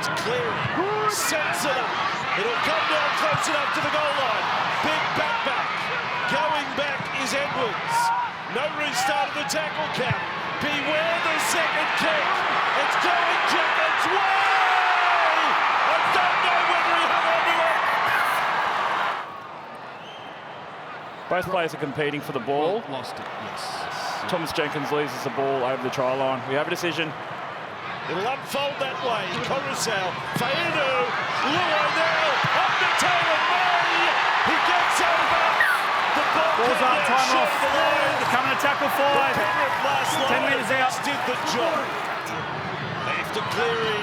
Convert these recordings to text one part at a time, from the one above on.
It's Cleary. Sets it up. It'll come down close enough to the goal line. Big back. Going back is Edwards. No restart of the tackle count. Beware the second kick. It's going Jenkins' way. I don't know whether he hung on to it. Both players are competing for the ball. Lost it, yes. Thomas Jenkins loses the ball over the try line. We have a decision. It'll unfold that way. Coruscant, Fainu, Luo now, on the tail of May. He gets over. The Ball's up, time off. Coming to tackle 5. Penrith last 10 metres out. did the job. Left to Cleary,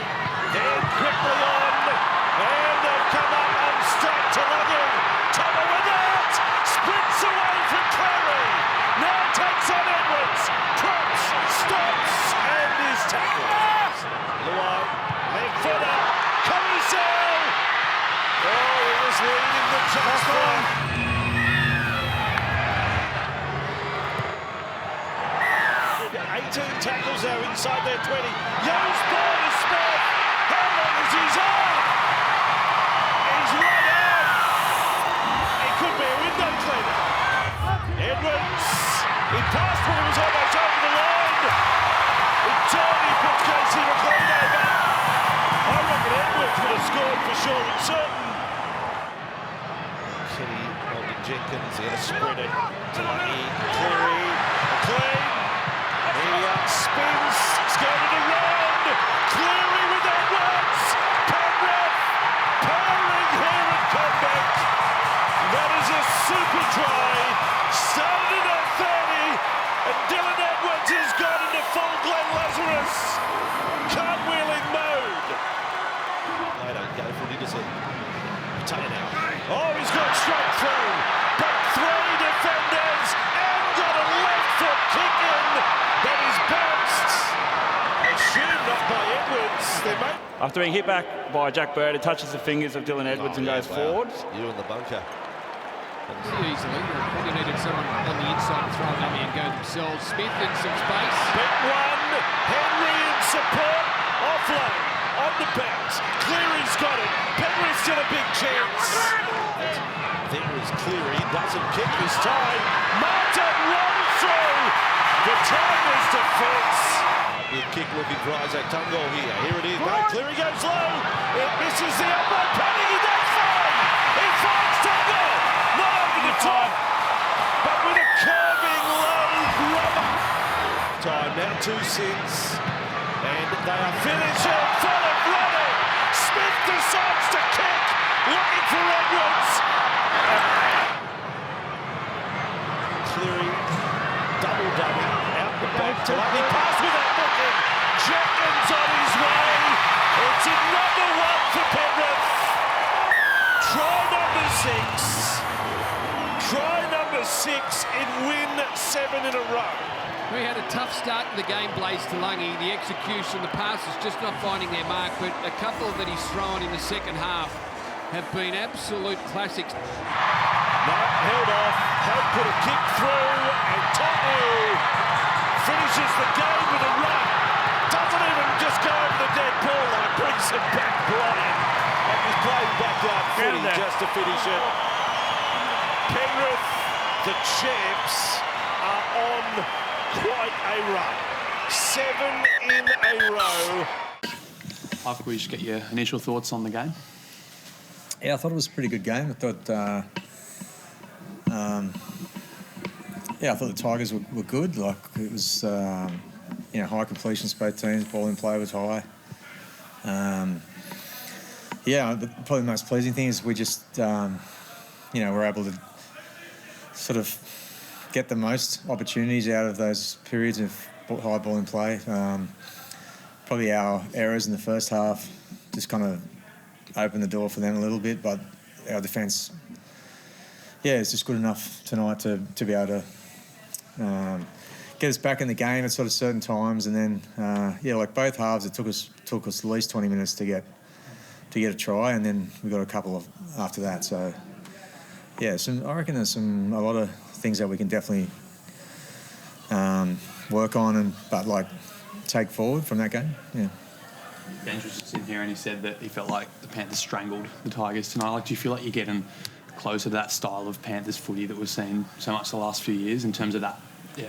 then quickly on, and they've come up unstuck to Logan. Toma with it, sprints away from Cleary. Now takes on Edwards, props, stops, and is tackled. Luo, left footer, Coruscant. Oh, he was leading the charge. 18 tackles now inside their 20. Yo's ball is Smith. How long is his arm? He's right out. It could be a window cleaner. Edwards. He passed when he was almost over the line. He puts Casey McLean over. I reckon Edwards would have scored for sure and certain. Kenny holding Jenkins. He had a sprint it to Lucky. Cleary. McLean. Spins, skirted around, Cleary with Edwards, Penrith, powering here at comeback. That is a super try, started at 30, and Dylan Edwards has got into full Glenn Lazarus, cartwheeling mode. They don't go for it, does it? Taylor. Oh, he's gone straight through, but 3 defenders, and got a left foot kick in. That is bounced. Assumed not by Edwards. After being hit back by Jack Bird, it touches the fingers of Dylan Edwards and goes forward. You're in the bunker. Easily. They probably needed someone on the inside to throw it at me and go themselves. Smith in some space. Big one. Henry in support. Offload. On the bounce. Cleary's got it. Penrith's still a big chance. There is Cleary. Doesn't kick this time. Martin runs through. The Tigers defence. Big kick looking for Isaac Tungol here. Here it is. No, Cleary goes low. It misses the elbow. Penny, he does find. He finds Tungol. Not over the top, but with a curving low rubber. Time now 2 cents. And they are finishing. Full of running. Smith decides to kick. Looking for Edwards. Cleary. Double. Out the back to Lucky. Pass without looking. Jenkins on his way. It's another one for Penrith. Try number 6. Try number 6 in win 7 in a row. We had a tough start to the game, Blaze Talangi. The execution, the passes just not finding their mark, but a couple that he's thrown in the second half have been absolute classics. No, held off. Hope put a kick through, and To'o finishes the game with a run. Doesn't even just go over the dead ball line. Brings it back blind. And he's playing backyard footy just to finish it. Penrith, the champs, are on quite a run. 7 in a row. I think we just get your initial thoughts on the game. Yeah, I thought it was a pretty good game. I thought, I thought the Tigers were good. Like it was, high completions both teams. Ball in play was high. Probably the most pleasing thing is we just, we're able to sort of get the most opportunities out of those periods of high ball in play. Probably our errors in the first half just kind of opened the door for them a little bit, but our defence, it's just good enough tonight to be able to get us back in the game at sort of certain times, and then like both halves, it took us at least 20 minutes to get a try, and then we got a couple of after that. So I reckon there's a lot of things that we can definitely work on, but take forward from that game. Yeah. Benj was just in here and he said that he felt like the Panthers strangled the Tigers tonight. Like, do you feel like you're getting closer to that style of Panthers footy that we've seen so much the last few years in terms of that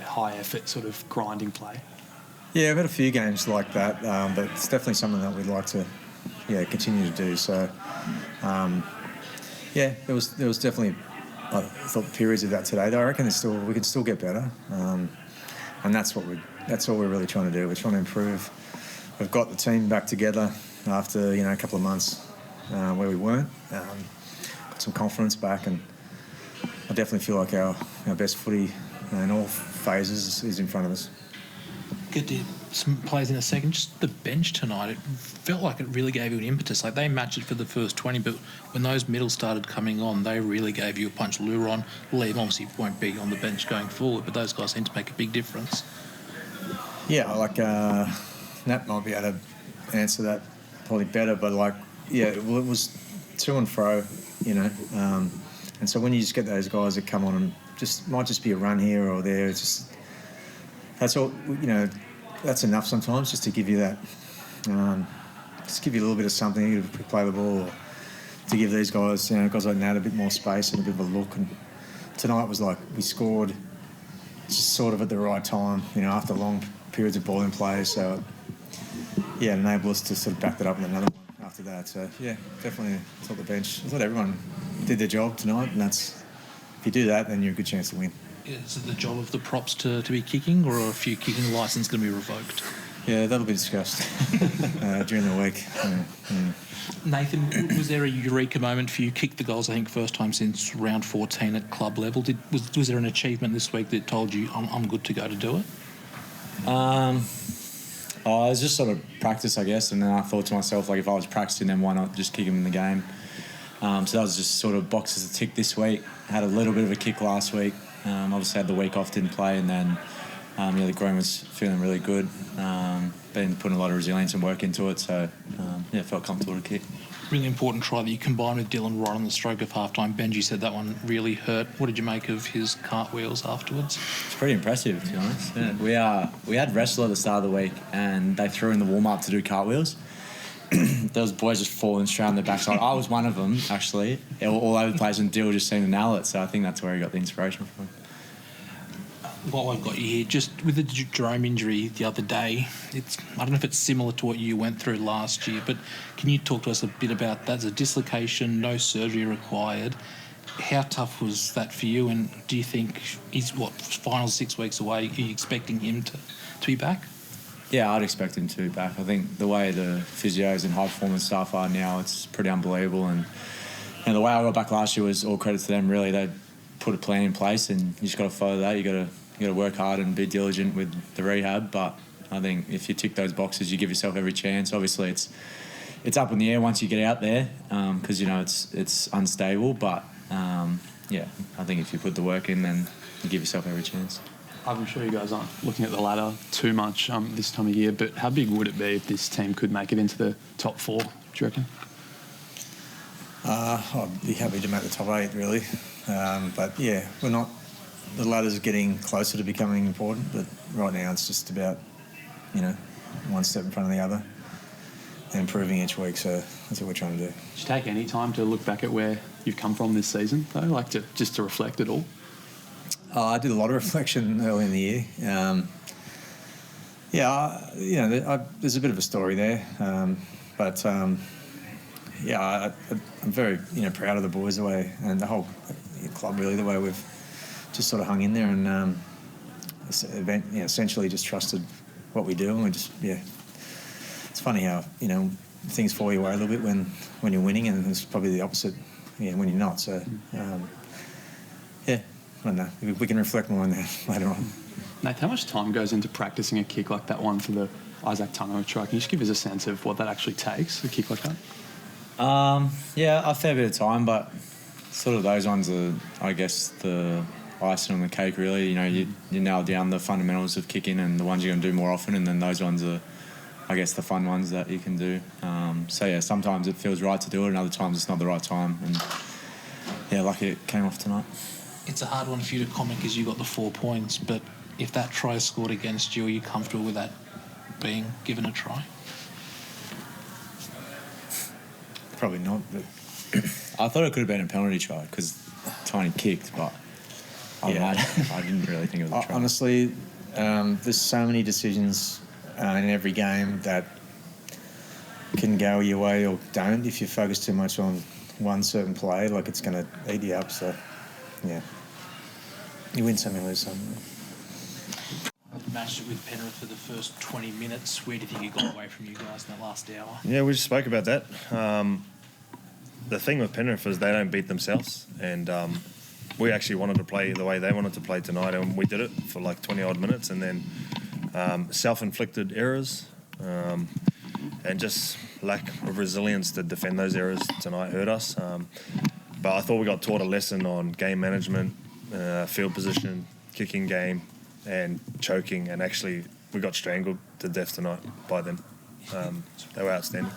high effort sort of grinding play? Yeah, I've had a few games like that, but it's definitely something that we'd like to continue to do. So, there was definitely, I thought, periods of that today. I reckon we can still get better, and that's all we're really trying to do. We're trying to improve. We've got the team back together after a couple of months where we weren't. Got some confidence back, and I definitely feel like our best footy in all phases is in front of us. Get to some players in a second. Just the bench tonight, it felt like it really gave you an impetus. Like, they matched it for the first 20, but when those middles started coming on, they really gave you a punch. Luron, Liam obviously won't be on the bench going forward, but those guys seem to make a big difference. Yeah, Nat might be able to answer that probably better, but it was to and fro, and so when you just get those guys that come on and might just be a run here or there, it's just, that's all, that's enough sometimes just to give you that, just give you a little bit of something, to play the ball, or to give these guys, guys like Nat a bit more space and a bit of a look. And tonight was like we scored just sort of at the right time, after long periods of ball in play. So, it enabled us to sort of back that up with another one after that. So, definitely I thought the bench, I thought everyone did their job tonight, and that's, if you do that, then you're a good chance to win. Is it the job of the props to be kicking, or are a few kicking licences going to be revoked? Yeah, that'll be discussed during the week. Nathan, was there a eureka moment for you? Kicked the goals, I think, first time since round 14 at club level. Was there an achievement this week that told you, I'm good to go to do it? It was just sort of practice, I guess, and then I thought to myself, if I was practicing, then why not just kick him in the game? So that was just sort of boxes to tick this week. Had a little bit of a kick last week. Obviously had the week off, didn't play, and then the groin was feeling really good. Been putting a lot of resilience and work into it, so felt comfortable to kick. Really important try that you combined with Dylan right on the stroke of half-time. Benji said that one really hurt. What did you make of his cartwheels afterwards? It's pretty impressive, to be honest. Yeah. We had wrestle at the start of the week, and they threw in the warm-up to do cartwheels. Those boys just falling straight on their backside. I was one of them, actually. All over the place, and Dill just seemed to nail it, so I think that's where he got the inspiration from. While I've got you here, just with the Jerome injury the other day, I don't know if it's similar to what you went through last year, but can you talk to us a bit about that? It's a dislocation, no surgery required. How tough was that for you, and do you think he's, final 6 weeks away, are you expecting him to be back? Yeah, I'd expect him to be back. I think the way the physios and high-performance staff are now, it's pretty unbelievable, and the way I got back last year was all credit to them, really. They put a plan in place, and you just got to follow that. You got to work hard and be diligent with the rehab. But I think if you tick those boxes, you give yourself every chance. Obviously, it's up in the air once you get out there because it's unstable. But I think if you put the work in, then you give yourself every chance. I'm sure you guys aren't looking at the ladder too much this time of year, but how big would it be if this team could make it into the top 4, do you reckon? I'd be happy to make the top 8, really. But we're not. The ladder's getting closer to becoming important, but right now it's just about, one step in front of the other and improving each week. So that's what we're trying to do. Did you take any time to look back at where you've come from this season, though, just to reflect it all? I did a lot of reflection early in the year. There's a bit of a story there, but I'm very proud of the boys, the way, and the whole club, really, the way we've just sort of hung in there and essentially just trusted what we do, and we just it's funny how things fall your way a little bit when you're winning, and it's probably the opposite when you're not. So I don't know. We can reflect more on that later on. Nate, how much time goes into practicing a kick like that one for the Isaac Tungo try? Can you just give us a sense of what that actually takes, a kick like that? A fair bit of time, but sort of those ones are, I guess, the icing on the cake, really. You nail down the fundamentals of kicking and the ones you're going to do more often, and then those ones are, I guess, the fun ones that you can do. Sometimes it feels right to do it, and other times it's not the right time. And, lucky it came off tonight. It's a hard one for you to comment because you got the 4 points, but if that try scored against you, are you comfortable with that being given a try? Probably not, but I thought it could have been a penalty try because Tiny kicked, but I didn't really think it was a try. honestly, there's so many decisions in every game that can go your way or don't. If you focus too much on one certain play, like it's going to eat you up. So, yeah, you win some, you lose some. Matched it with Penrith for the first 20 minutes. Where do you think you got away from you guys in that last hour? Yeah, we just spoke about that. The thing with Penrith is they don't beat themselves, and we actually wanted to play the way they wanted to play tonight, and we did it for like 20-odd minutes, and then self-inflicted errors and just lack of resilience to defend those errors tonight hurt us. But I thought we got taught a lesson on game management, field position, kicking game, and choking, and actually we got strangled to death tonight by them. They were outstanding.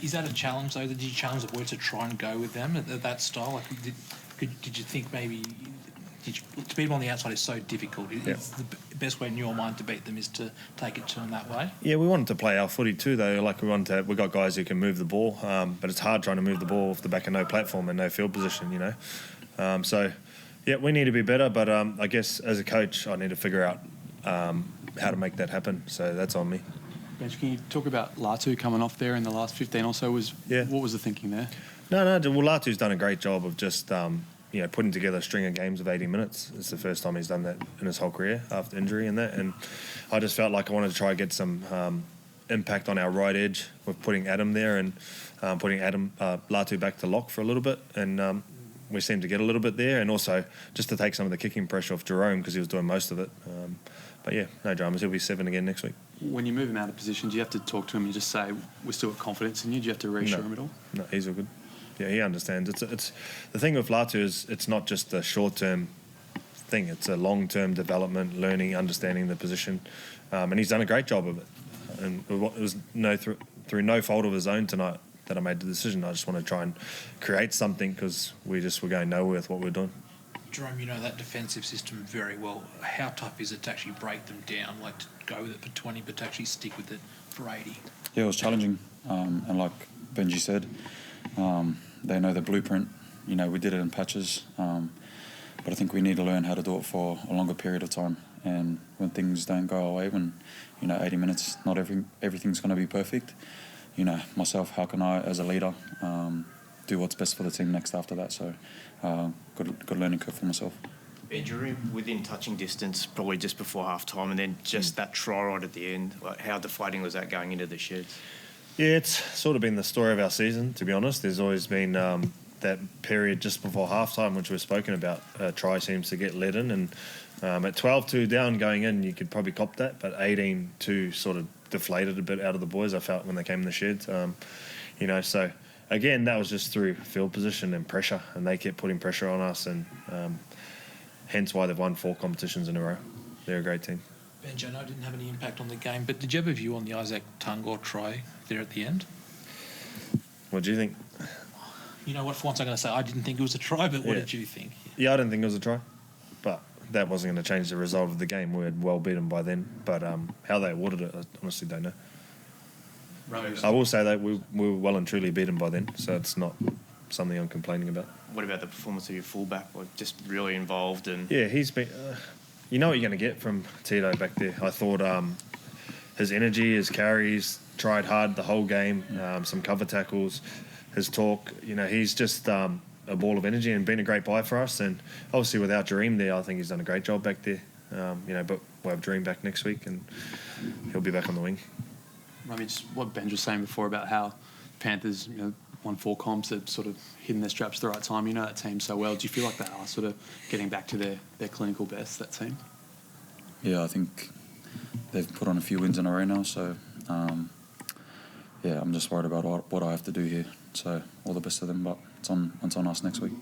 Is that a challenge, though? Did you challenge the boys to try and go with them at that style? Like, did you think maybe to beat them on the outside is so difficult? Is the best way in your mind to beat them is to take it to them that way? Yeah, we wanted to play our footy too, though. Like we got guys who can move the ball, but it's hard trying to move the ball off the back of no platform and no field position, you know. So, yeah, we need to be better, but I guess as a coach, I need to figure out how to make that happen. So that's on me. Benj, can you talk about Latu coming off there in the last 15 or so? What was the thinking there? No. Well, Latu's done a great job of just putting together a string of games of 80 minutes. It's the first time he's done that in his whole career after injury and that. And I just felt like I wanted to try and get some impact on our right edge with putting Adam there and putting Latu back to lock for a little bit. And we seemed to get a little bit there, and also just to take some of the kicking pressure off Jerome because he was doing most of it. But yeah, no dramas. He'll be 7 again next week. When you move him out of position, do you have to talk to him and just say, we're still got confidence in you? Do you have to reassure him at all? No, he's all good. Yeah, he understands. It's the thing with Latu is it's not just a short-term thing. It's a long-term development, learning, understanding the position. And he's done a great job of it. And it was through no fault of his own tonight that I made the decision. I just want to try and create something because were going nowhere with what we're doing. Jerome, you know that defensive system very well. How tough is it to actually break them down, like to go with it for 20 but to actually stick with it for 80? Yeah, it was challenging. And like Benji said, they know the blueprint. You know, we did it in patches. But I think we need to learn how to do it for a longer period of time. And when things don't go our way, when, 80 minutes, not everything's going to be perfect. Myself, how can I, as a leader, do what's best for the team next after that? So, good learning curve for myself. Injury within touching distance, probably just before half time, and then just that try right at the end. Like, how deflating was that going into the sheds? Yeah, it's sort of been the story of our season, to be honest. There's always been that period just before halftime, which we've spoken about. Try seems to get let in, and at 12-2 down going in, you could probably cop that, but 18-2 sort of deflated a bit out of the boys, I felt, when they came in the sheds. So again, that was just through field position and pressure, and they kept putting pressure on us, and hence why they've won 4 competitions in a row. They're a great team. Benji, I know it didn't have any impact on the game, but did you have a view on the Isaac Tungor try there at the end? What do you think? You know what, for once I'm going to say I didn't think it was a try, but what did you think? Yeah, I didn't think it was a try, but that wasn't going to change the result of the game. We had well beaten by then, but how they awarded it, I honestly don't know. I will say that we were well and truly beaten by then, so it's not something I'm complaining about. What about the performance of your fullback? Just really involved and... Yeah, he's been... you know what you're going to get from Tito back there. I thought his energy, his carries, tried hard the whole game, some cover tackles, his talk. He's just a ball of energy and been a great buy for us. And obviously without Dream there, I think he's done a great job back there. But we'll have Dream back next week and he'll be back on the wing. I mean, just what Ben was saying before about how Panthers, won 4 comps, have sort of hidden their straps at the right time. You know that team so well. Do you feel like they are sort of getting back to their clinical best, that team? Yeah, I think they've put on a few wins in a row now, so I'm just worried about what I have to do here. So all the best to them, but it's on us next week.